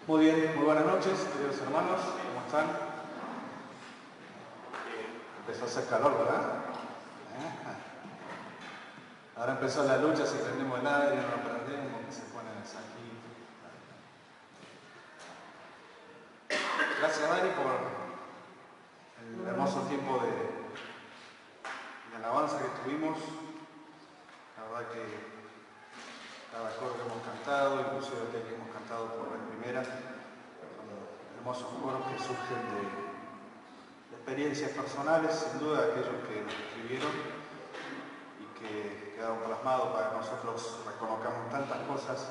Muy bien, muy buenas noches, queridos hermanos, ¿cómo están? Empezó a hacer calor, ¿verdad? Ahora empezó la lucha, si prendemos el aire, no lo prendemos, que se ponen aquí. Gracias, Dani, por el hermoso tiempo de alabanza que tuvimos. La verdad que cada coro que hemos cantado, inclusive aquel que hemos cantado por vez primera, son hermosos coros que surgen de experiencias personales, sin duda, aquellos que nos escribieron y que quedaron plasmados para que nosotros reconozcamos tantas cosas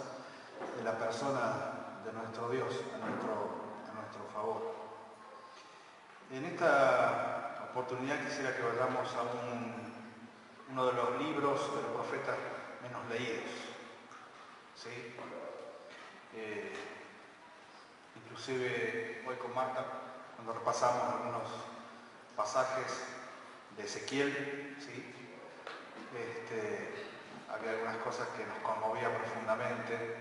de la persona de nuestro Dios a nuestro favor. En esta oportunidad quisiera que vayamos a uno de los libros de los profetas menos leídos. ¿Sí? Inclusive hoy con Marta, cuando repasamos algunos pasajes de Ezequiel, ¿sí? Había algunas cosas que nos conmovían profundamente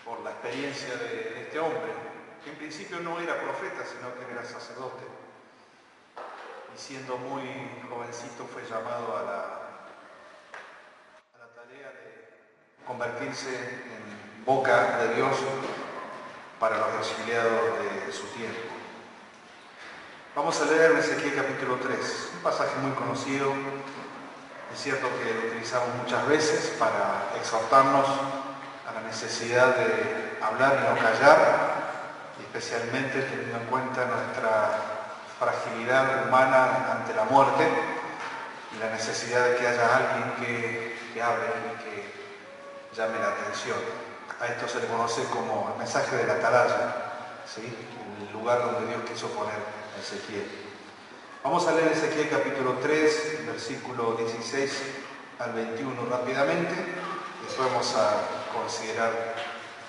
por la experiencia de este hombre, que en principio no era profeta, sino que era sacerdote, y siendo muy jovencito fue llamado a la tarea de convertirse en boca de Dios para los exiliados de su tiempo. Vamos a leer en Ezequiel capítulo 3, un pasaje muy conocido. Es cierto que lo utilizamos muchas veces para exhortarnos a la necesidad de hablar y no callar, y especialmente teniendo en cuenta nuestra fragilidad humana ante la muerte y la necesidad de que haya alguien que hable y que llame la atención. A esto se le conoce como el mensaje de la atalaya, ¿sí? El lugar donde Dios quiso poner a Ezequiel. Vamos a leer Ezequiel capítulo 3, versículo 16 al 21 rápidamente, y después vamos a considerar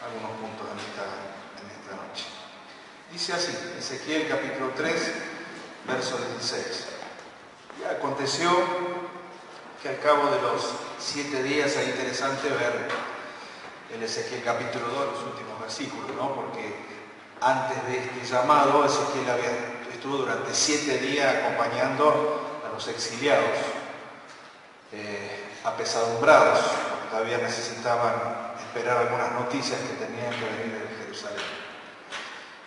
algunos puntos en esta noche. Dice así, Ezequiel capítulo 3, verso 16. Y aconteció que al cabo de los 7 días, es interesante ver el Ezequiel capítulo 2, los últimos versículos, ¿no? Porque antes de este llamado, Ezequiel estuvo durante 7 días acompañando a los exiliados, apesadumbrados, porque todavía necesitaban esperar algunas noticias que tenían que venir de Jerusalén.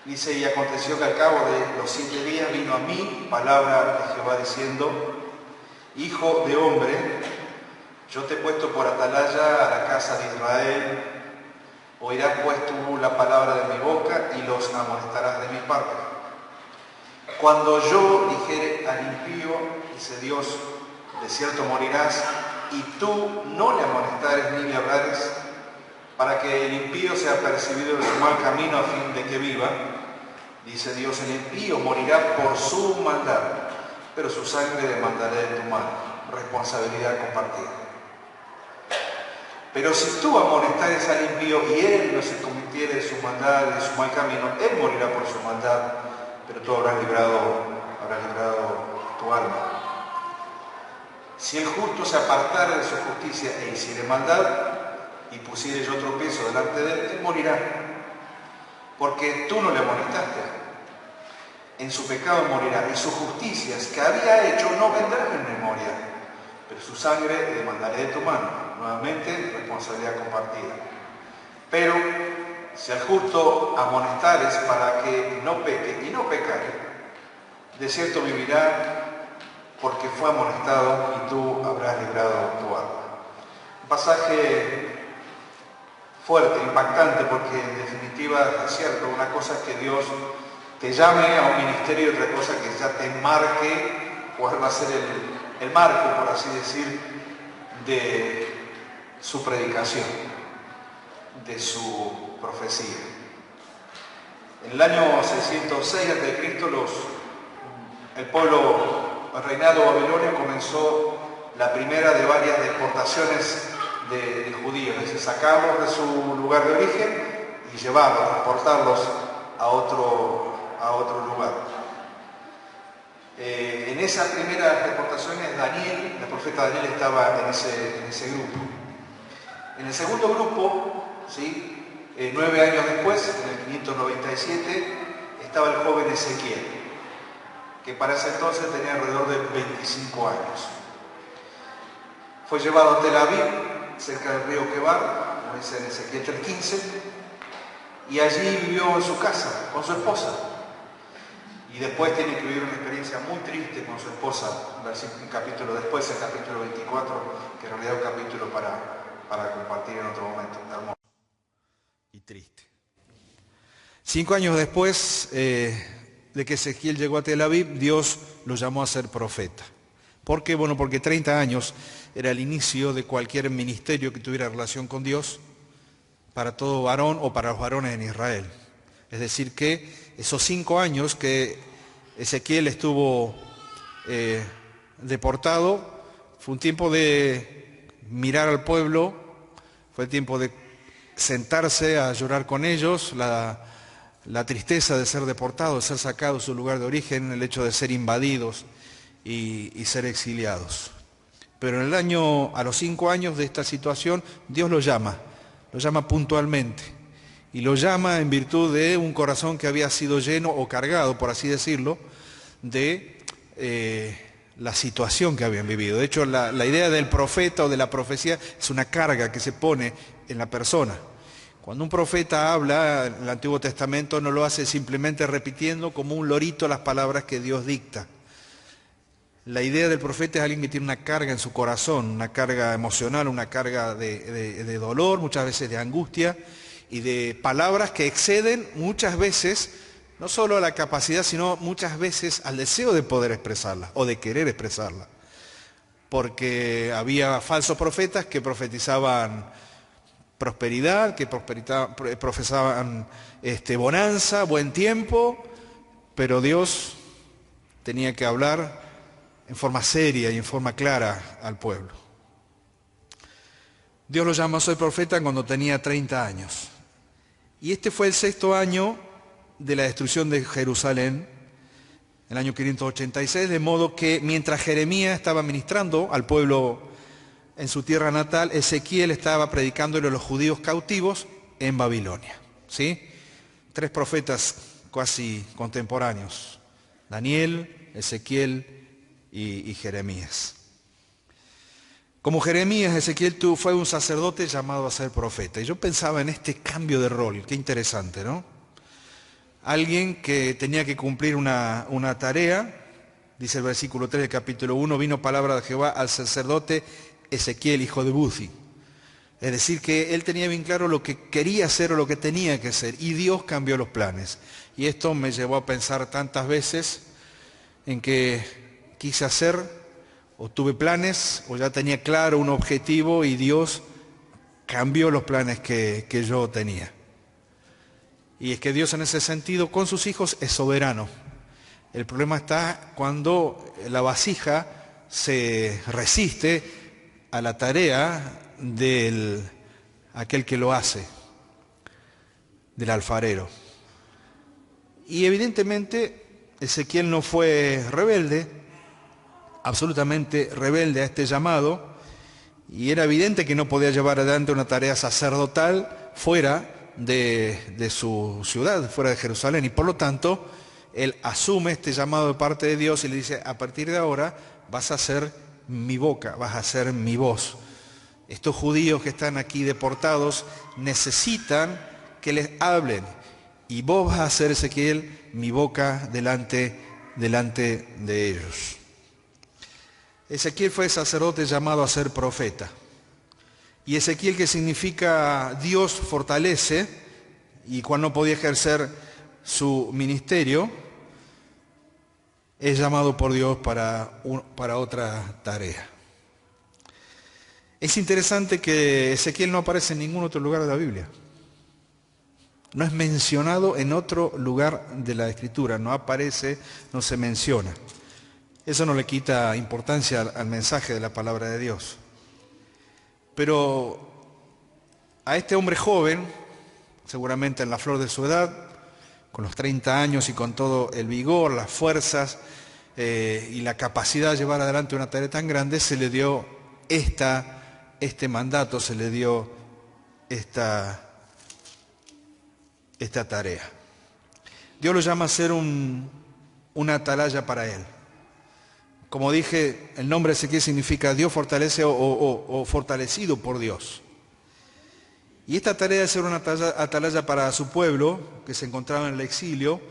Dice, y aconteció que al cabo de los 7 días vino a mí palabra de Jehová diciendo, hijo de hombre, yo te he puesto por atalaya a la casa de Israel, oirás pues tú la palabra de mi boca y los amonestarás de mi parte. Cuando yo dijere al impío, dice Dios, de cierto morirás, y tú no le amonestares ni le hablares, para que el impío sea percibido de su mal camino a fin de que viva, dice Dios, el impío morirá por su maldad, pero su sangre demandaré de tu mano, responsabilidad compartida. Pero si tú amonestares al impío y él no se convirtiere de su maldad, de su mal camino, él morirá por su maldad, pero tú habrás librado tu alma. Si el justo se apartare de su justicia e hiciere maldad, y pusiere yo tropiezo delante de él morirá, porque tú no le amonestaste. En su pecado morirá, y sus justicias que había hecho no vendrán en memoria, pero su sangre demandaré de tu mano. Nuevamente, responsabilidad compartida. Pero si al justo amonestares para que no peque y no pecare, de cierto vivirá, porque fue amonestado y tú habrás librado tu alma. Un pasaje fuerte, impactante, porque en definitiva es cierto, una cosa es que Dios te llame a un ministerio y otra cosa que ya te marque cuál va a ser el marco, por así decir, de su predicación, de su profecía. En el año 606 a.C., el reinado babilonio comenzó la primera de varias deportaciones de judíos, es decir, sacarlos de su lugar de origen y llevarlos, transportarlos a otro lugar. En esas primeras deportaciones, el profeta Daniel estaba en ese grupo. En el segundo grupo, ¿sí? 9 años después, en el 597, estaba el joven Ezequiel, que para ese entonces tenía alrededor de 25 años. Fue llevado a Tel Aviv, cerca del río Quebar, como dice en Ezequiel 3:15, y allí vivió en su casa con su esposa. Y después tiene que vivir una experiencia muy triste con su esposa, un capítulo después, el capítulo 24, que en realidad es un capítulo para compartir en otro momento, hermoso y triste. 5 años después de que Ezequiel llegó a Tel Aviv, Dios lo llamó a ser profeta. ¿Por qué? Bueno, porque 30 años era el inicio de cualquier ministerio que tuviera relación con Dios para todo varón o para los varones en Israel. Es decir que esos 5 años que Ezequiel estuvo deportado, fue un tiempo de mirar al pueblo, fue el tiempo de sentarse a llorar con ellos, la tristeza de ser deportado, de ser sacado de su lugar de origen, el hecho de ser invadidos y ser exiliados. Pero a los 5 años de esta situación, Dios lo llama puntualmente. Y lo llama en virtud de un corazón que había sido lleno o cargado, por así decirlo, de la situación que habían vivido. De hecho, la idea del profeta o de la profecía es una carga que se pone en la persona. Cuando un profeta habla en el Antiguo Testamento, no lo hace simplemente repitiendo como un lorito las palabras que Dios dicta. La idea del profeta es alguien que tiene una carga en su corazón, una carga emocional, una carga de dolor, muchas veces de angustia, y de palabras que exceden muchas veces, no solo a la capacidad, sino muchas veces al deseo de poder expresarla o de querer expresarla. Porque había falsos profetas que profetizaban prosperidad, que profesaban bonanza, buen tiempo, pero Dios tenía que hablar en forma seria y en forma clara al pueblo. Dios lo llamó a ser profeta cuando tenía 30 años. Y este fue el 6º año de la destrucción de Jerusalén, el año 586, de modo que mientras Jeremías estaba ministrando al pueblo en su tierra natal, Ezequiel estaba predicándole a los judíos cautivos en Babilonia. ¿Sí? 3 profetas casi contemporáneos, Daniel, Ezequiel y Jeremías. Como Jeremías, Ezequiel fue un sacerdote llamado a ser profeta. Y yo pensaba en este cambio de rol, qué interesante, ¿no? Alguien que tenía que cumplir una tarea, dice el versículo 3 del capítulo 1, vino palabra de Jehová al sacerdote Ezequiel, hijo de Buzi. Es decir, que él tenía bien claro lo que quería hacer o lo que tenía que hacer, y Dios cambió los planes. Y esto me llevó a pensar tantas veces en que quise hacer, o tuve planes, o ya tenía claro un objetivo y Dios cambió los planes que yo tenía. Y es que Dios en ese sentido con sus hijos es soberano. El problema está cuando la vasija se resiste a la tarea de aquel que lo hace, del alfarero. Y evidentemente Ezequiel no fue rebelde, absolutamente rebelde a este llamado, y era evidente que no podía llevar adelante una tarea sacerdotal fuera de su ciudad, fuera de Jerusalén, y por lo tanto él asume este llamado de parte de Dios y le dice: a partir de ahora vas a ser mi boca, vas a ser mi voz. Estos judíos que están aquí deportados necesitan que les hablen, y vos vas a ser, Ezequiel, mi boca delante de ellos. Ezequiel fue sacerdote llamado a ser profeta. Y Ezequiel, que significa Dios fortalece, y cuando no podía ejercer su ministerio, es llamado por Dios para otra tarea. Es interesante que Ezequiel no aparece en ningún otro lugar de la Biblia. No es mencionado en otro lugar de la Escritura, no aparece, no se menciona. Eso no le quita importancia al mensaje de la palabra de Dios. Pero a este hombre joven, seguramente en la flor de su edad, con los 30 años y con todo el vigor, las fuerzas y la capacidad de llevar adelante una tarea tan grande, se le dio este mandato, se le dio esta tarea. Dios lo llama a ser una atalaya para Él. Como dije, el nombre Ezequiel significa Dios fortalece o fortalecido por Dios. Y esta tarea de ser una atalaya para su pueblo, que se encontraba en el exilio,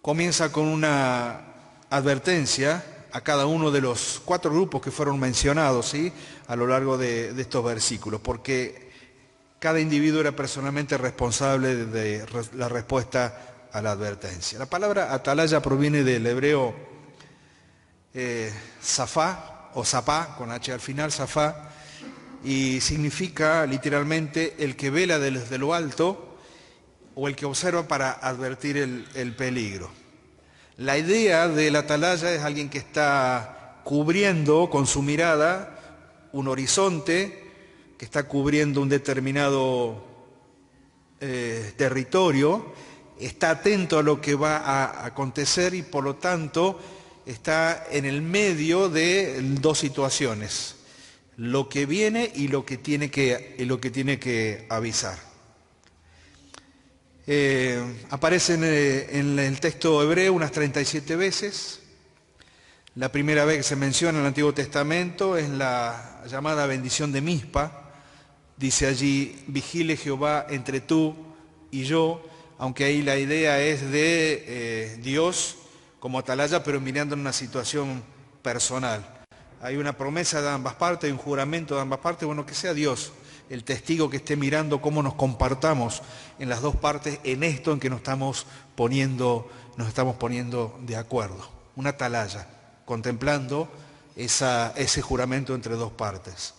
comienza con una advertencia a cada uno de los 4 grupos que fueron mencionados, ¿sí?, a lo largo de estos versículos, porque cada individuo era personalmente responsable de la respuesta a la advertencia. La palabra atalaya proviene del hebreo zafá o zapá, con H al final, zafá, y significa literalmente el que vela desde lo alto o el que observa para advertir el peligro. La idea de la atalaya es alguien que está cubriendo con su mirada un horizonte, que está cubriendo un determinado territorio, está atento a lo que va a acontecer y por lo tanto está en el medio de 2 situaciones, lo que viene y lo que tiene que avisar. Aparecen en el texto hebreo unas 37 veces. La primera vez que se menciona en el Antiguo Testamento es la llamada bendición de Mispa. Dice allí, vigile Jehová entre tú y yo, aunque ahí la idea es de Dios como atalaya, pero mirando en una situación personal. Hay una promesa de ambas partes, hay un juramento de ambas partes, bueno, que sea Dios el testigo que esté mirando cómo nos compartamos en las 2 partes en esto en que nos estamos poniendo de acuerdo. Una atalaya, contemplando ese juramento entre 2 partes.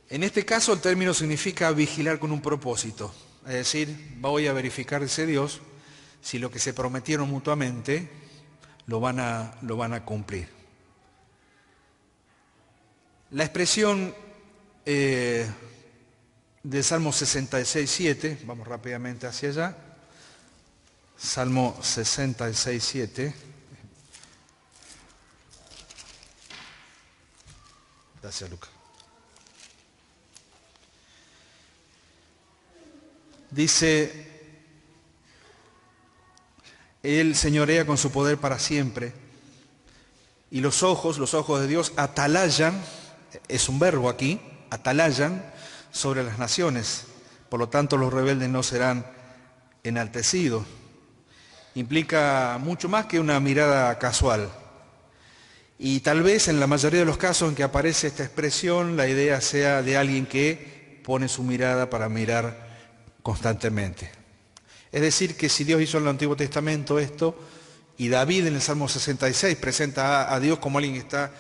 En este caso el término significa vigilar con un propósito, es decir, voy a verificar, dice Dios, si lo que se prometieron mutuamente lo van a cumplir. La expresión del Salmo 66:7, vamos rápidamente hacia allá, Salmo 66:7. Gracias, Lucas. Dice, Él señorea con su poder para siempre, y los ojos de Dios atalayan, es un verbo aquí, atalayan sobre las naciones, por lo tanto los rebeldes no serán enaltecidos. Implica mucho más que una mirada casual. Y tal vez en la mayoría de los casos en que aparece esta expresión, la idea sea de alguien que pone su mirada para mirar constantemente. Es decir, que si Dios hizo en el Antiguo Testamento esto, y David en el Salmo 66 presenta a Dios como alguien que está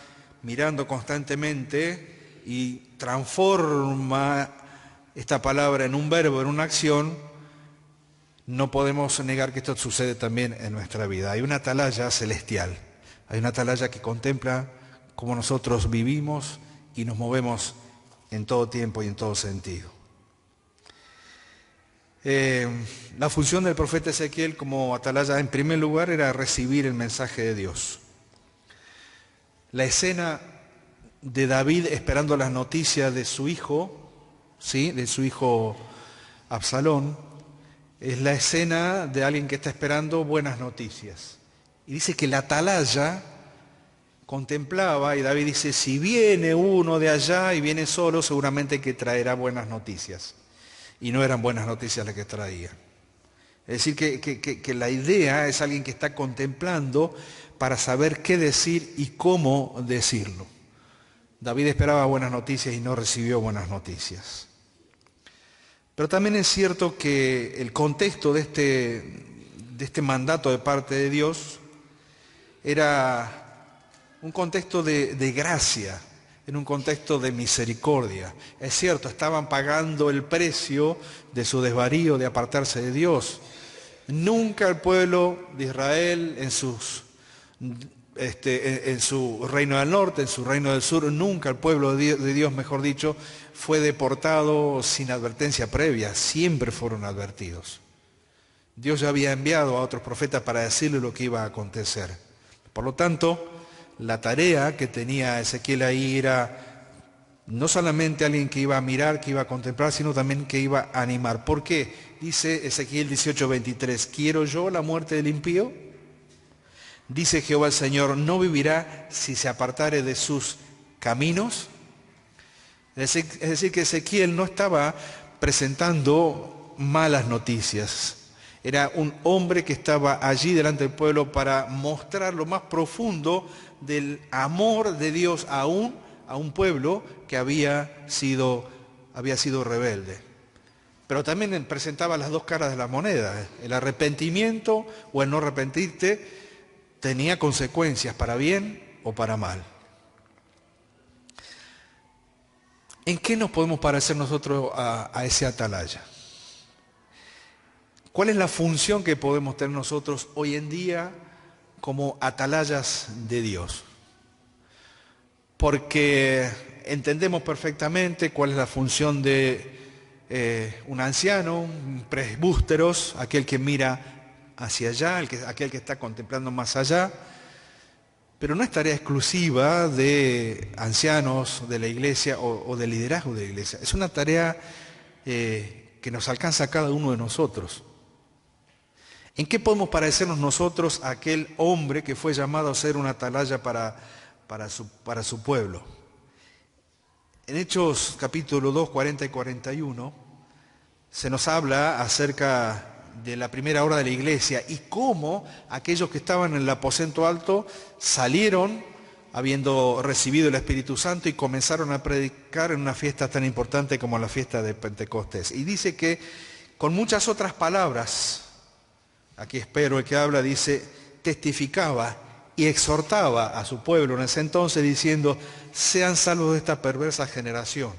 mirando constantemente y transforma esta palabra en un verbo, en una acción, no podemos negar que esto sucede también en nuestra vida. Hay una atalaya celestial, hay una atalaya que contempla cómo nosotros vivimos y nos movemos en todo tiempo y en todo sentido. La función del profeta Ezequiel como atalaya, en primer lugar, era recibir el mensaje de Dios. La escena de David esperando las noticias de su hijo, ¿sí?, de su hijo Absalón, es la escena de alguien que está esperando buenas noticias. Y dice que la atalaya contemplaba, y David dice, si viene uno de allá y viene solo, seguramente que traerá buenas noticias. Y no eran buenas noticias las que traía. Es decir, que la idea es alguien que está contemplando para saber qué decir y cómo decirlo. David esperaba buenas noticias y no recibió buenas noticias. Pero también es cierto que el contexto de este mandato de parte de Dios era un contexto de gracia, en un contexto de misericordia. Es cierto, estaban pagando el precio de su desvarío, de apartarse de Dios. Nunca el pueblo de Israel en su reino del norte, en su reino del sur, nunca el pueblo de Dios, mejor dicho, fue deportado sin advertencia previa, siempre fueron advertidos. Dios ya había enviado a otros profetas para decirle lo que iba a acontecer. Por lo tanto, la tarea que tenía Ezequiel ahí era No solamente alguien que iba a mirar, que iba a contemplar, sino también que iba a animar. ¿Por qué? Dice Ezequiel 18:23, ¿quiero yo la muerte del impío? Dice Jehová el Señor, ¿no vivirá si se apartare de sus caminos? Es decir, que Ezequiel no estaba presentando malas noticias. Era un hombre que estaba allí delante del pueblo para mostrar lo más profundo del amor de Dios aún a un pueblo que había sido rebelde. Pero también presentaba las dos caras de la moneda. El arrepentimiento o el no arrepentirte tenía consecuencias para bien o para mal. ¿En qué nos podemos parecer nosotros a ese atalaya? ¿Cuál es la función que podemos tener nosotros hoy en día como atalayas de Dios? Porque entendemos perfectamente cuál es la función de un anciano, un presbúteros, aquel que mira hacia allá, aquel que está contemplando más allá. Pero no es tarea exclusiva de ancianos de la iglesia o de liderazgo de la iglesia. Es una tarea que nos alcanza a cada uno de nosotros. ¿En qué podemos parecernos nosotros a aquel hombre que fue llamado a ser una atalaya para su pueblo? En Hechos capítulo 2, 40 y 41, se nos habla acerca de la primera hora de la iglesia y cómo aquellos que estaban en el aposento alto salieron habiendo recibido el Espíritu Santo y comenzaron a predicar en una fiesta tan importante como la fiesta de Pentecostés. Y dice que con muchas otras palabras, aquí espero el que habla, dice, testificaba y exhortaba a su pueblo en ese entonces diciendo, sean salvos de esta perversa generación.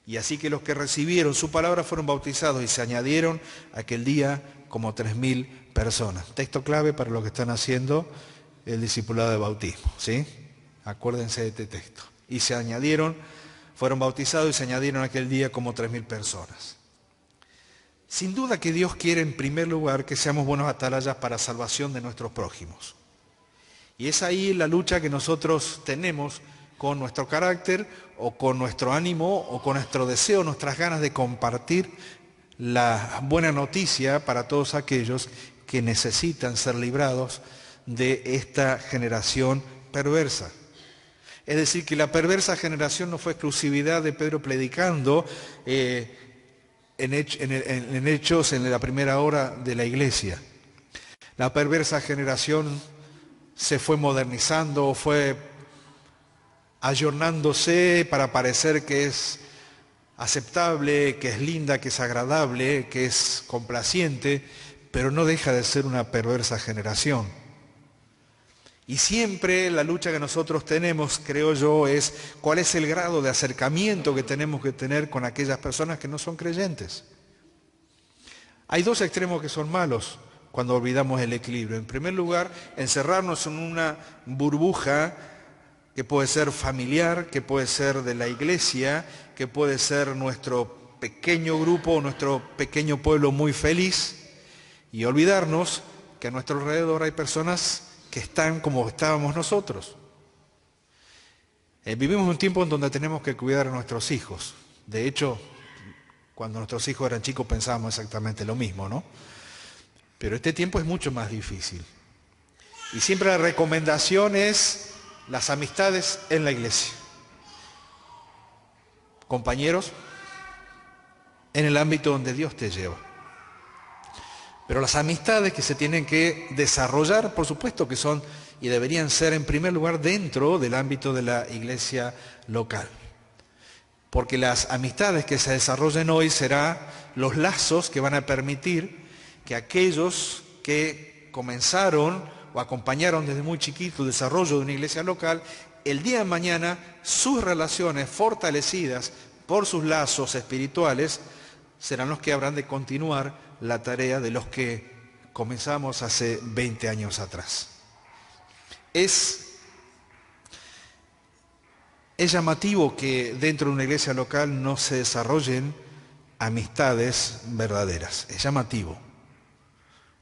Y así que los que recibieron su palabra fueron bautizados y se añadieron aquel día como 3.000 personas. Texto clave para los que están haciendo el discipulado de bautismo, ¿sí? Acuérdense de este texto. Y se añadieron, fueron bautizados y se añadieron aquel día como 3.000 personas. Sin duda que Dios quiere en primer lugar que seamos buenos atalayas para salvación de nuestros prójimos. Y es ahí la lucha que nosotros tenemos con nuestro carácter o con nuestro ánimo o con nuestro deseo, nuestras ganas de compartir la buena noticia para todos aquellos que necesitan ser librados de esta generación perversa. Es decir, que la perversa generación no fue exclusividad de Pedro predicando en Hechos en la primera hora de la iglesia. La perversa generación se fue modernizando, fue ayornándose para parecer que es aceptable, que es linda, que es agradable, que es complaciente, pero no deja de ser una perversa generación. Y siempre la lucha que nosotros tenemos, creo yo, es cuál es el grado de acercamiento que tenemos que tener con aquellas personas que no son creyentes. Hay dos extremos que son malos cuando olvidamos el equilibrio. En primer lugar, encerrarnos en una burbuja que puede ser familiar, que puede ser de la iglesia, que puede ser nuestro pequeño grupo, nuestro pequeño pueblo muy feliz, y olvidarnos que a nuestro alrededor hay personas que están como estábamos nosotros. Vivimos un tiempo en donde tenemos que cuidar a nuestros hijos. De hecho, cuando nuestros hijos eran chicos pensábamos exactamente lo mismo, ¿no? Pero este tiempo es mucho más difícil. Y siempre la recomendación es las amistades en la iglesia. Compañeros, en el ámbito donde Dios te lleva. Pero las amistades que se tienen que desarrollar, por supuesto que son y deberían ser en primer lugar dentro del ámbito de la iglesia local. Porque las amistades que se desarrollen hoy serán los lazos que van a permitir que aquellos que comenzaron o acompañaron desde muy chiquito el desarrollo de una iglesia local, el día de mañana sus relaciones fortalecidas por sus lazos espirituales serán los que habrán de continuar la tarea de los que comenzamos hace 20 años atrás. Es llamativo que dentro de una iglesia local no se desarrollen amistades verdaderas. Es llamativo.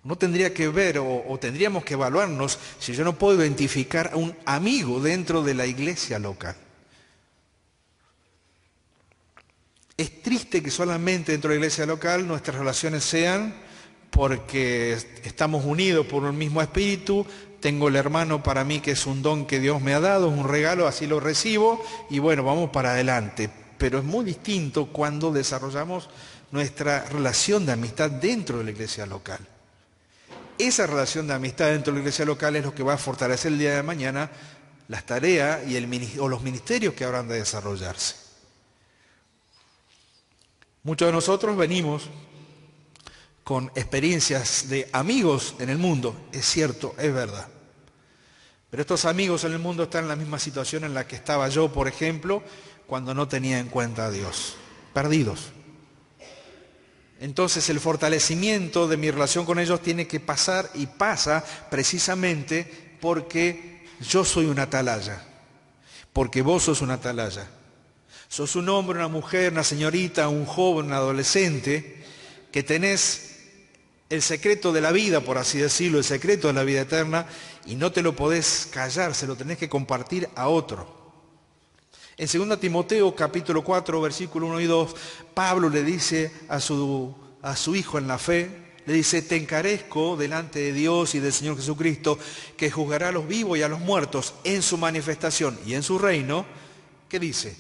No tendría que ver o tendríamos que evaluarnos si yo no puedo identificar a un amigo dentro de la iglesia local. Es triste que solamente dentro de la iglesia local nuestras relaciones sean porque estamos unidos por un mismo espíritu. Tengo el hermano para mí que es un don que Dios me ha dado, es un regalo, así lo recibo y bueno, vamos para adelante. Pero es muy distinto cuando desarrollamos nuestra relación de amistad dentro de la iglesia local. Esa relación de amistad dentro de la iglesia local es lo que va a fortalecer el día de mañana las tareas o los ministerios que habrán de desarrollarse. Muchos de nosotros venimos con experiencias de amigos en el mundo, es cierto, es verdad. Pero estos amigos en el mundo están en la misma situación en la que estaba yo, por ejemplo, cuando no tenía en cuenta a Dios, perdidos. Entonces el fortalecimiento de mi relación con ellos tiene que pasar y pasa precisamente porque yo soy una atalaya, porque vos sos una atalaya. Sos un hombre, una mujer, una señorita, un joven, un adolescente, que tenés el secreto de la vida, por así decirlo, el secreto de la vida eterna, y no te lo podés callar, se lo tenés que compartir a otro. En 2 Timoteo capítulo 4, versículo 1 y 2, Pablo le dice a su hijo en la fe, le dice, te encarezco delante de Dios y del Señor Jesucristo, que juzgará a los vivos y a los muertos en su manifestación y en su reino. ¿Qué dice?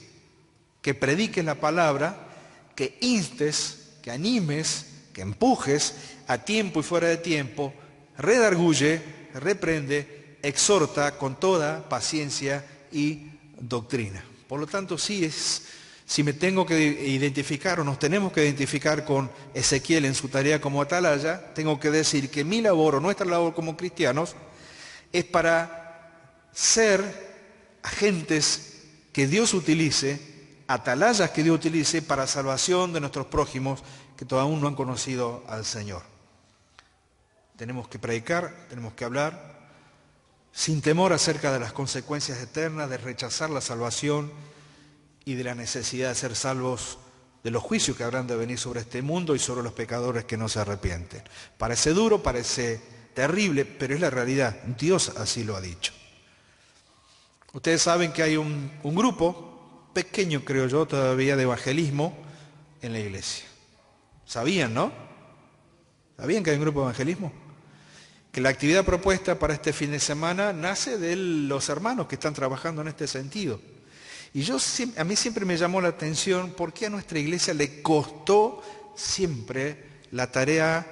Que prediques la palabra, que instes, que animes, que empujes a tiempo y fuera de tiempo, redarguye, reprende, exhorta con toda paciencia y doctrina. Por lo tanto, si me tengo que identificar o nos tenemos que identificar con Ezequiel en su tarea como atalaya, tengo que decir que mi labor o nuestra labor como cristianos es para ser agentes que Dios utilice, atalayas que Dios utilice para salvación de nuestros prójimos que todavía no han conocido al Señor. Tenemos que predicar, tenemos que hablar sin temor acerca de las consecuencias eternas de rechazar la salvación y de la necesidad de ser salvos de los juicios que habrán de venir sobre este mundo y sobre los pecadores que no se arrepienten. Parece duro, parece terrible, pero es la realidad. Dios así lo ha dicho. Ustedes saben que hay un grupo, pequeño creo yo todavía, de evangelismo en la iglesia. ¿Sabían, no? ¿Sabían que hay un grupo de evangelismo? Que la actividad propuesta para este fin de semana nace de los hermanos que están trabajando en este sentido. Y a mí siempre me llamó la atención por qué a nuestra iglesia le costó siempre la tarea,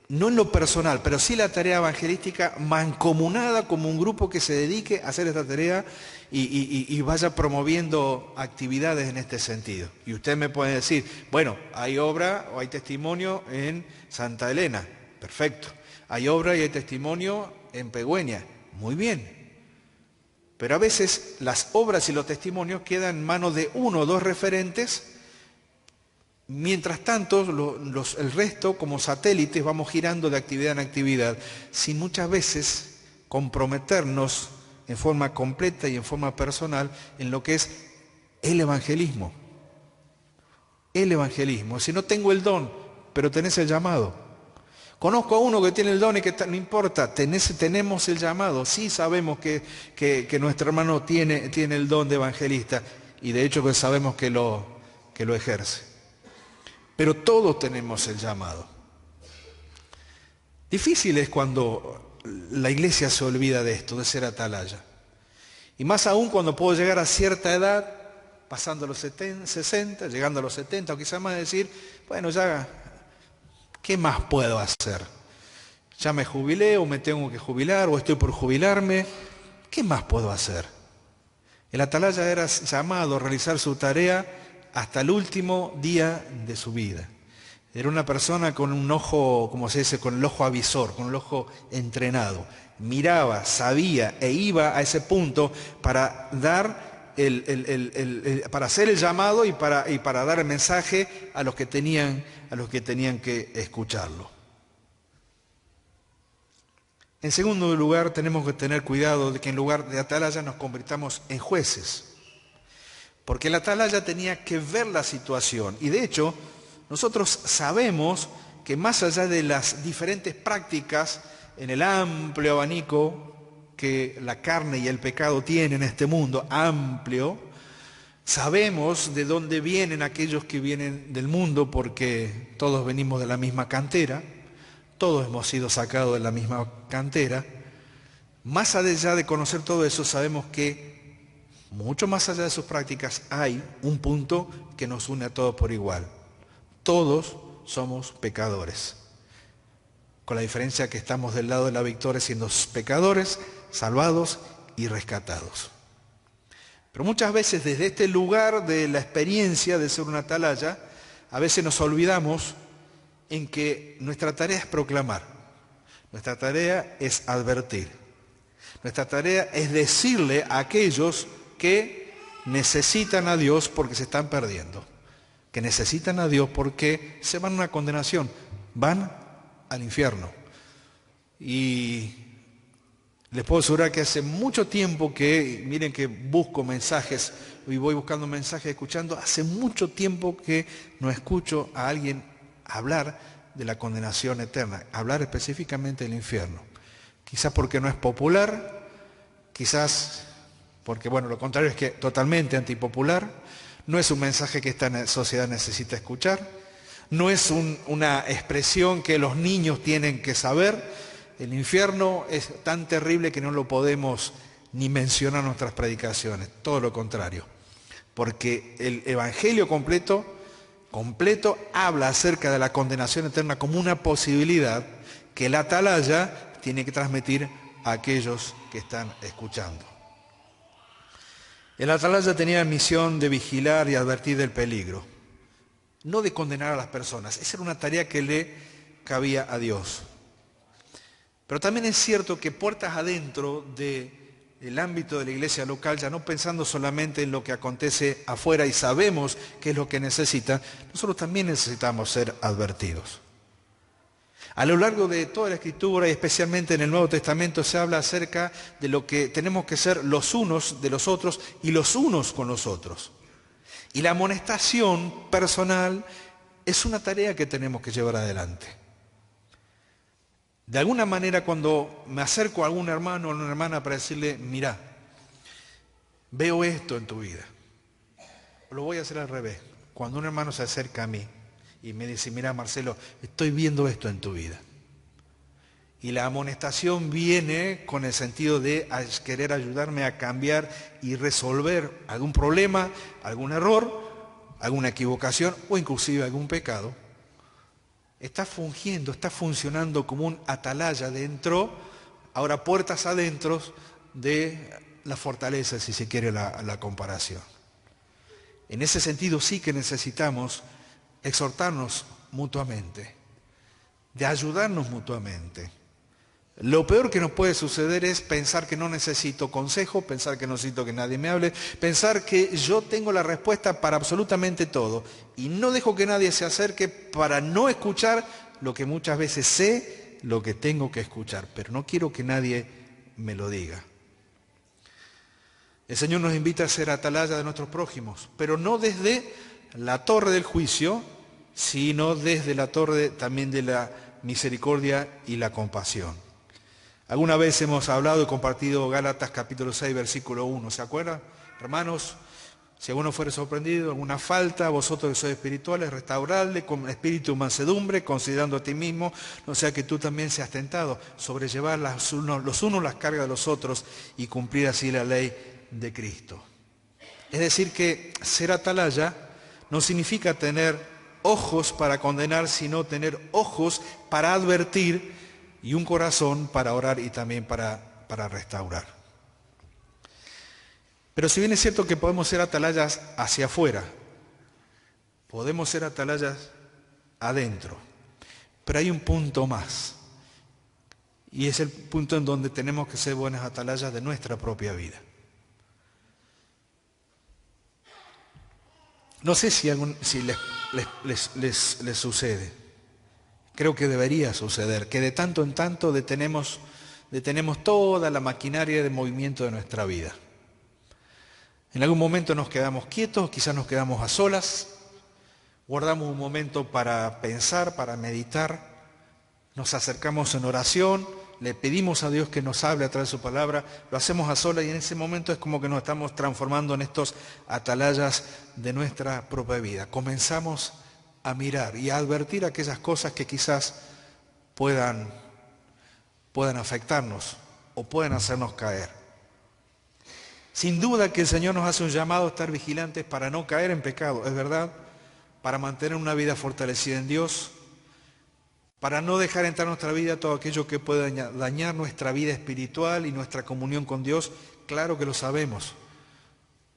no en lo personal, pero sí la tarea evangelística mancomunada como un grupo que se dedique a hacer esta tarea y vaya promoviendo actividades en este sentido. Y usted me puede decir, bueno, hay obra o hay testimonio en Santa Elena. Perfecto. Hay obra y hay testimonio en Pegüeña. Muy bien. Pero a veces las obras y los testimonios quedan en manos de uno o dos referentes. Mientras tanto, el resto, como satélites, vamos girando de actividad en actividad, sin muchas veces comprometernos en forma completa y en forma personal en lo que es el evangelismo. El evangelismo. Si no tengo el don, pero tenés el llamado. Conozco a uno que tiene el don y que no importa, tenemos el llamado. Sí sabemos que nuestro hermano tiene el don de evangelista y de hecho que sabemos que lo ejerce. Pero todos tenemos el llamado. Difícil es cuando la iglesia se olvida de esto, de ser atalaya. Y más aún cuando puedo llegar a cierta edad, pasando los 60, llegando a los 70 o quizás más, decir, bueno, ya, ¿qué más puedo hacer? Ya me jubilé o me tengo que jubilar o estoy por jubilarme. ¿Qué más puedo hacer? El atalaya era llamado a realizar su tarea hasta el último día de su vida. Era una persona con un ojo, como se dice, con el ojo avisor, con el ojo entrenado. Miraba, sabía e iba a ese punto para dar para hacer el llamado y para dar el mensaje a los que tenían que escucharlo. En segundo lugar, tenemos que tener cuidado de que en lugar de atalaya nos convirtamos en jueces. Porque el atalaya tenía que ver la situación. Y de hecho, nosotros sabemos que más allá de las diferentes prácticas en el amplio abanico que la carne y el pecado tienen en este mundo, amplio, Sabemos de dónde vienen aquellos que vienen del mundo, porque todos venimos de la misma cantera, todos hemos sido sacados de la misma cantera. Más allá de conocer todo eso, sabemos que mucho más allá de sus prácticas hay un punto que nos une a todos por igual. Todos somos pecadores, con la diferencia que estamos del lado de la victoria siendo pecadores, salvados y rescatados. Pero muchas veces desde este lugar de la experiencia de ser una atalaya, a veces nos olvidamos en que nuestra tarea es proclamar, nuestra tarea es advertir, nuestra tarea es decirle a aquellos que necesitan a Dios porque se están perdiendo, que necesitan a Dios porque se van a una condenación, van al infierno. Y les puedo asegurar que hace mucho tiempo que, miren que busco mensajes y voy buscando mensajes, escuchando, hace mucho tiempo que no escucho a alguien hablar de la condenación eterna, hablar específicamente del infierno. Quizás porque no es popular, quizás porque, bueno, lo contrario es que totalmente antipopular, no es un mensaje que esta sociedad necesita escuchar, no es una expresión que los niños tienen que saber. El infierno es tan terrible que no lo podemos ni mencionar en nuestras predicaciones, todo lo contrario. Porque el Evangelio completo habla acerca de la condenación eterna como una posibilidad que la atalaya tiene que transmitir a aquellos que están escuchando. El atalaya tenía la misión de vigilar y advertir del peligro, no de condenar a las personas. Esa era una tarea que le cabía a Dios. Pero también es cierto que puertas adentro del ámbito de la iglesia local, ya no pensando solamente en lo que acontece afuera y sabemos qué es lo que necesita, nosotros también necesitamos ser advertidos. A lo largo de toda la Escritura y especialmente en el Nuevo Testamento se habla acerca de lo que tenemos que ser los unos de los otros y los unos con los otros. Y la amonestación personal es una tarea que tenemos que llevar adelante. De alguna manera, cuando me acerco a algún hermano o a una hermana para decirle, mira, veo esto en tu vida, lo voy a hacer al revés. Cuando un hermano se acerca a mí y me dice, mira Marcelo, estoy viendo esto en tu vida. Y la amonestación viene con el sentido de querer ayudarme a cambiar y resolver algún problema, algún error, alguna equivocación o inclusive algún pecado. Está funcionando como un atalaya dentro, ahora puertas adentro de la fortaleza, si se quiere la comparación. En ese sentido sí que necesitamos exhortarnos mutuamente, de ayudarnos mutuamente. Lo peor que nos puede suceder es pensar que no necesito consejo, pensar que no necesito que nadie me hable, pensar que yo tengo la respuesta para absolutamente todo y no dejo que nadie se acerque para no escuchar lo que muchas veces sé, lo que tengo que escuchar, pero no quiero que nadie me lo diga. El Señor nos invita a ser atalaya de nuestros prójimos, pero no desde la torre del juicio, sino desde la torre también de la misericordia y la compasión. Alguna vez hemos hablado y compartido Gálatas capítulo 6, versículo 1. ¿Se acuerdan? Hermanos, si alguno fuere sorprendido, alguna falta, vosotros que sois espirituales, restauradle con espíritu de mansedumbre, considerando a ti mismo, no sea que tú también seas tentado, sobrellevar los unos las cargas de los otros y cumplir así la ley de Cristo. Es decir que ser atalaya no significa tener ojos para condenar, sino tener ojos para advertir y un corazón para orar y también para restaurar. Pero si bien es cierto que podemos ser atalayas hacia afuera, podemos ser atalayas adentro, pero hay un punto más, y es el punto en donde tenemos que ser buenas atalayas de nuestra propia vida. No sé si les sucede. Creo que debería suceder, que de tanto en tanto detenemos toda la maquinaria de movimiento de nuestra vida. En algún momento nos quedamos quietos, quizás nos quedamos a solas, guardamos un momento para pensar, para meditar, nos acercamos en oración, le pedimos a Dios que nos hable a través de su palabra, lo hacemos a solas y en ese momento es como que nos estamos transformando en estos atalayas de nuestra propia vida. Comenzamos a mirar y a advertir aquellas cosas que quizás puedan afectarnos o pueden hacernos caer. Sin duda que el Señor nos hace un llamado a estar vigilantes para no caer en pecado, es verdad, para mantener una vida fortalecida en Dios, para no dejar entrar en nuestra vida todo aquello que pueda dañar nuestra vida espiritual y nuestra comunión con Dios. Claro que lo sabemos,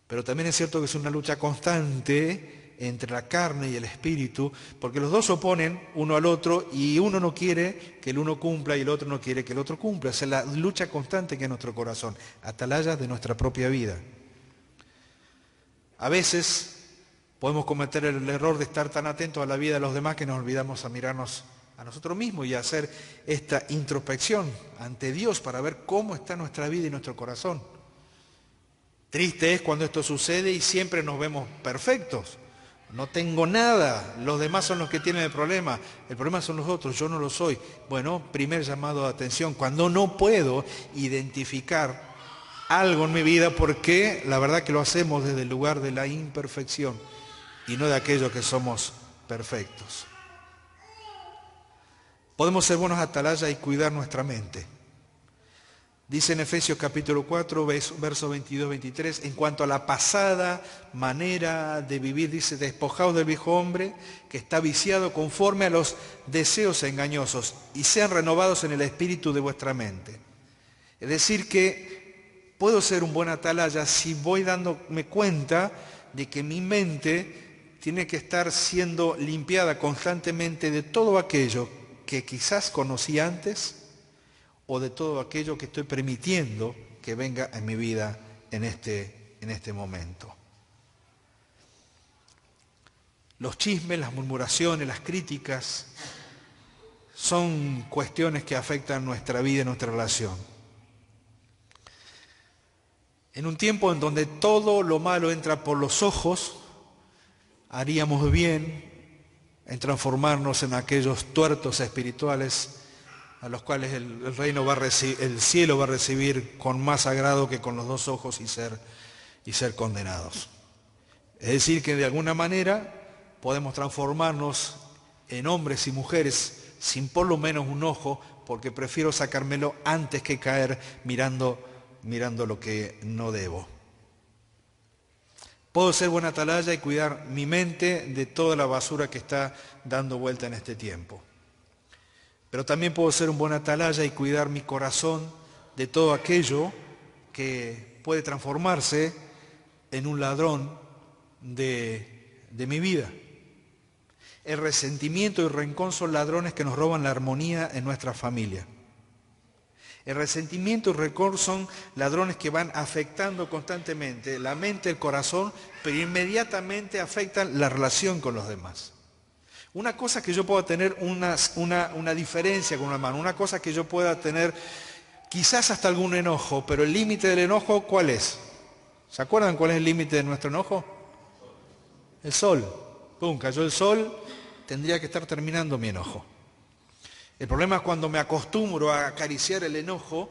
pero también es cierto que es una lucha constante entre la carne y el espíritu, porque los dos se oponen uno al otro y uno no quiere que el uno cumpla y el otro no quiere que el otro cumpla. Es la lucha constante que es nuestro corazón, atalayas de nuestra propia vida. A veces podemos cometer el error de estar tan atentos a la vida de los demás que nos olvidamos a mirarnos a nosotros mismos y a hacer esta introspección ante Dios para ver cómo está nuestra vida y nuestro corazón. Triste es cuando esto sucede y siempre nos vemos perfectos. No tengo nada, los demás son los que tienen el problema son los otros, yo no lo soy. Bueno, primer llamado de atención, cuando no puedo identificar algo en mi vida, porque la verdad que lo hacemos desde el lugar de la imperfección y no de aquello que somos perfectos. Podemos ser buenos atalayas y cuidar nuestra mente. Dice en Efesios capítulo 4, versos 22-23, en cuanto a la pasada manera de vivir, dice, despojaos del viejo hombre que está viciado conforme a los deseos engañosos y sean renovados en el espíritu de vuestra mente. Es decir que puedo ser un buen atalaya si voy dándome cuenta de que mi mente tiene que estar siendo limpiada constantemente de todo aquello que quizás conocí antes, o de todo aquello que estoy permitiendo que venga en mi vida en este momento. Los chismes, las murmuraciones, las críticas son cuestiones que afectan nuestra vida y nuestra relación. En un tiempo en donde todo lo malo entra por los ojos, haríamos bien en transformarnos en aquellos tuertos espirituales a los cuales el cielo va a recibir con más agrado que con los dos ojos y ser condenados. Es decir, que de alguna manera podemos transformarnos en hombres y mujeres sin por lo menos un ojo, porque prefiero sacármelo antes que caer mirando lo que no debo. Puedo ser buena atalaya y cuidar mi mente de toda la basura que está dando vuelta en este tiempo. Pero también puedo ser un buen atalaya y cuidar mi corazón de todo aquello que puede transformarse en un ladrón de mi vida. El resentimiento y el rencor son ladrones que nos roban la armonía en nuestra familia. El resentimiento y el rencor son ladrones que van afectando constantemente la mente, el corazón, pero inmediatamente afectan la relación con los demás. Una cosa que yo pueda tener una diferencia con un hermano, una cosa que yo pueda tener quizás hasta algún enojo, pero el límite del enojo, ¿cuál es? ¿Se acuerdan cuál es el límite de nuestro enojo? El sol. Pum, cayó el sol, tendría que estar terminando mi enojo. El problema es cuando me acostumbro a acariciar el enojo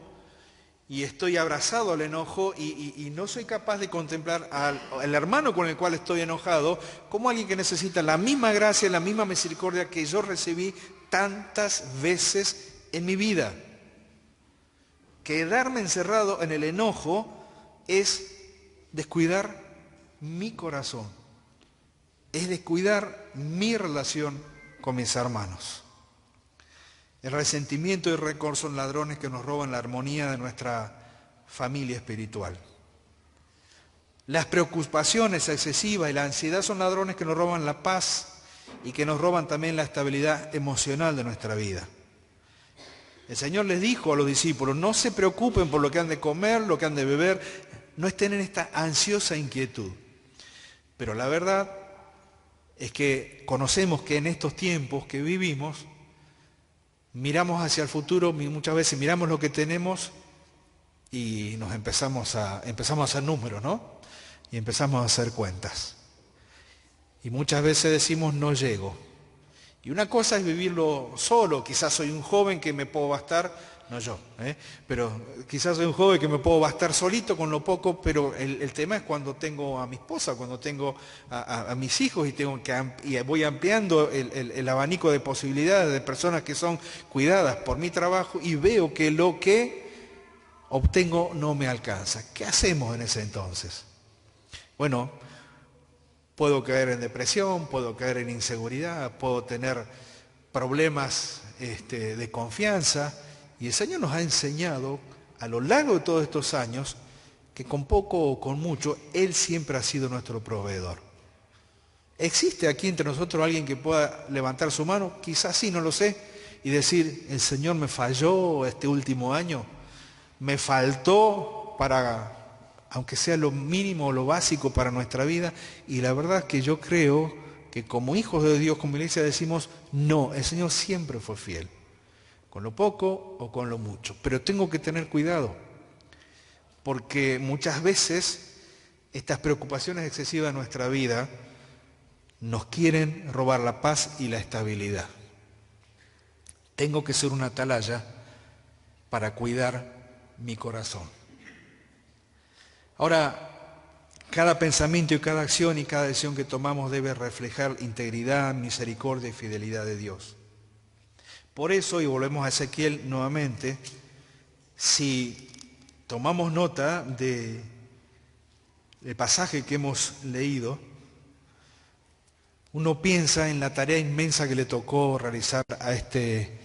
y estoy abrazado al enojo y no soy capaz de contemplar al hermano con el cual estoy enojado como alguien que necesita la misma gracia, la misma misericordia que yo recibí tantas veces en mi vida. Quedarme encerrado en el enojo es descuidar mi corazón, es descuidar mi relación con mis hermanos. El resentimiento y el rencor son ladrones que nos roban la armonía de nuestra familia espiritual. Las preocupaciones excesivas y la ansiedad son ladrones que nos roban la paz y que nos roban también la estabilidad emocional de nuestra vida. El Señor les dijo a los discípulos, no se preocupen por lo que han de comer, lo que han de beber, no estén en esta ansiosa inquietud. Pero la verdad es que conocemos que en estos tiempos que vivimos, miramos hacia el futuro, muchas veces miramos lo que tenemos y nos empezamos a hacer números, ¿no? Y empezamos a hacer cuentas. Y muchas veces decimos, no llego. Y una cosa es vivirlo solo, quizás soy un joven que me puedo bastar no yo, pero quizás soy un joven que me puedo bastar solito con lo poco, pero el tema es cuando tengo a mi esposa, cuando tengo a mis hijos y voy ampliando el abanico de posibilidades de personas que son cuidadas por mi trabajo y veo que lo que obtengo no me alcanza. ¿Qué hacemos en ese entonces? Bueno, puedo caer en depresión, puedo caer en inseguridad, puedo tener problemas de confianza, y el Señor nos ha enseñado a lo largo de todos estos años que con poco o con mucho Él siempre ha sido nuestro proveedor. ¿Existe aquí entre nosotros alguien que pueda levantar su mano? Quizás sí, no lo sé, y decir, el Señor me falló este último año, me faltó para, aunque sea lo mínimo o lo básico para nuestra vida, y la verdad es que yo creo que como hijos de Dios, como iglesia, decimos, no, el Señor siempre fue fiel, con lo poco o con lo mucho. Pero tengo que tener cuidado, porque muchas veces estas preocupaciones excesivas de nuestra vida nos quieren robar la paz y la estabilidad. Tengo que ser una atalaya para cuidar mi corazón. Ahora, cada pensamiento y cada acción y cada decisión que tomamos debe reflejar integridad, misericordia y fidelidad de Dios. Por eso, y volvemos a Ezequiel nuevamente, si tomamos nota del pasaje que hemos leído, uno piensa en la tarea inmensa que le tocó realizar a este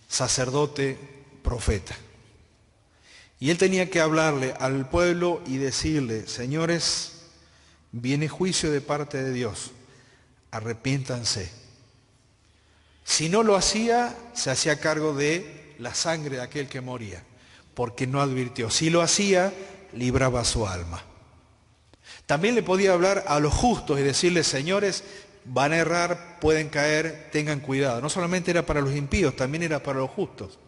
sacerdote profeta. Y él tenía que hablarle al pueblo y decirle, señores, viene juicio de parte de Dios, arrepiéntanse. Si no lo hacía, se hacía cargo de la sangre de aquel que moría, porque no advirtió. Si lo hacía, libraba su alma. También le podía hablar a los justos y decirles, señores, van a errar, pueden caer, tengan cuidado. No solamente era para los impíos, también era para los justos.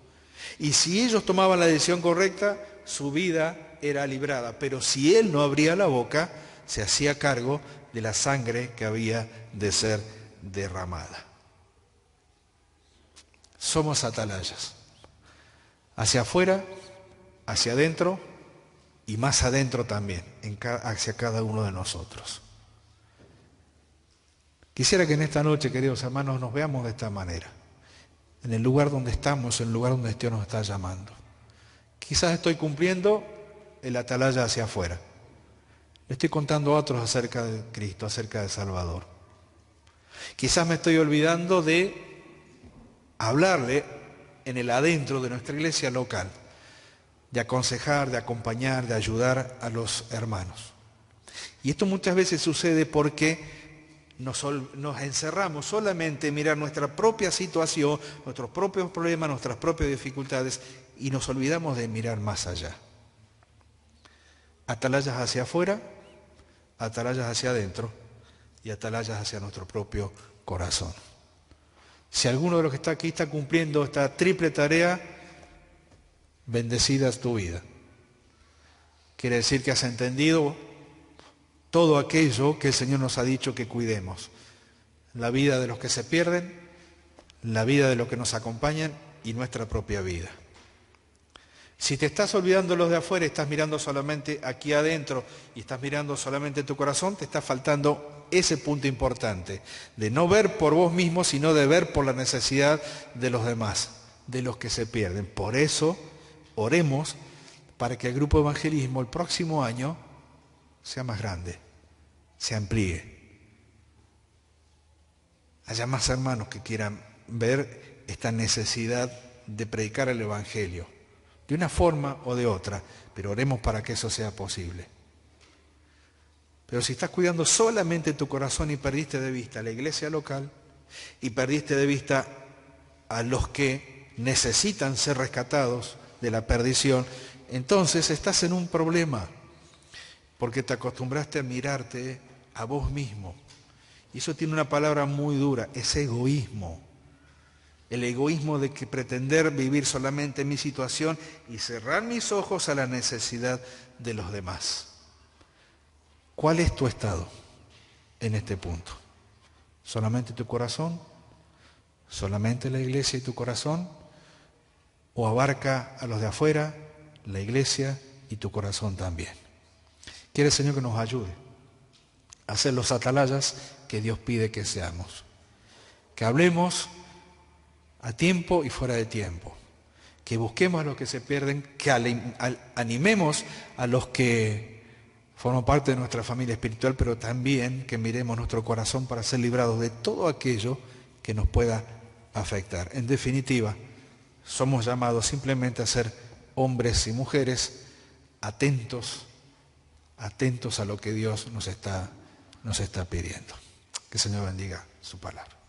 Y si ellos tomaban la decisión correcta, su vida era librada. Pero si él no abría la boca, se hacía cargo de la sangre que había de ser derramada. Somos atalayas. Hacia afuera, hacia adentro y más adentro también, hacia cada uno de nosotros. Quisiera que en esta noche, queridos hermanos, nos veamos de esta manera. En el lugar donde estamos, en el lugar donde Dios nos está llamando. Quizás estoy cumpliendo el atalaya hacia afuera. Le estoy contando a otros acerca de Cristo, acerca del Salvador. Quizás me estoy olvidando de hablarle en el adentro de nuestra iglesia local, de aconsejar, de acompañar, de ayudar a los hermanos. Y esto muchas veces sucede porque nos encerramos solamente en mirar nuestra propia situación, nuestros propios problemas, nuestras propias dificultades y nos olvidamos de mirar más allá. Atalayas hacia afuera, atalayas hacia adentro y atalayas hacia nuestro propio corazón. Si alguno de los que está aquí está cumpliendo esta triple tarea, bendecida es tu vida. Quiere decir que has entendido todo aquello que el Señor nos ha dicho que cuidemos. La vida de los que se pierden, la vida de los que nos acompañan y nuestra propia vida. Si te estás olvidando los de afuera y estás mirando solamente aquí adentro y estás mirando solamente tu corazón, te está faltando ese punto importante, de no ver por vos mismo, sino de ver por la necesidad de los demás, de los que se pierden. Por eso, oremos para que el grupo de evangelismo el próximo año sea más grande, se amplíe. Haya más hermanos que quieran ver esta necesidad de predicar el Evangelio, de una forma o de otra, pero oremos para que eso sea posible. Pero si estás cuidando solamente tu corazón y perdiste de vista a la iglesia local y perdiste de vista a los que necesitan ser rescatados de la perdición, entonces estás en un problema. Porque te acostumbraste a mirarte a vos mismo. Y eso tiene una palabra muy dura, es egoísmo. El egoísmo de que pretender vivir solamente en mi situación y cerrar mis ojos a la necesidad de los demás. ¿Cuál es tu estado en este punto? ¿Solamente tu corazón? ¿Solamente la iglesia y tu corazón? o abarca a los de afuera, la iglesia y tu corazón también. Quiere, Señor, que nos ayude a ser los atalayas que Dios pide que seamos. Que hablemos a tiempo y fuera de tiempo. Que busquemos a los que se pierden, que animemos a los que forman parte de nuestra familia espiritual, pero también que miremos nuestro corazón para ser librados de todo aquello que nos pueda afectar. En definitiva, somos llamados simplemente a ser hombres y mujeres atentos a lo que Dios nos está pidiendo. Que el Señor bendiga su palabra.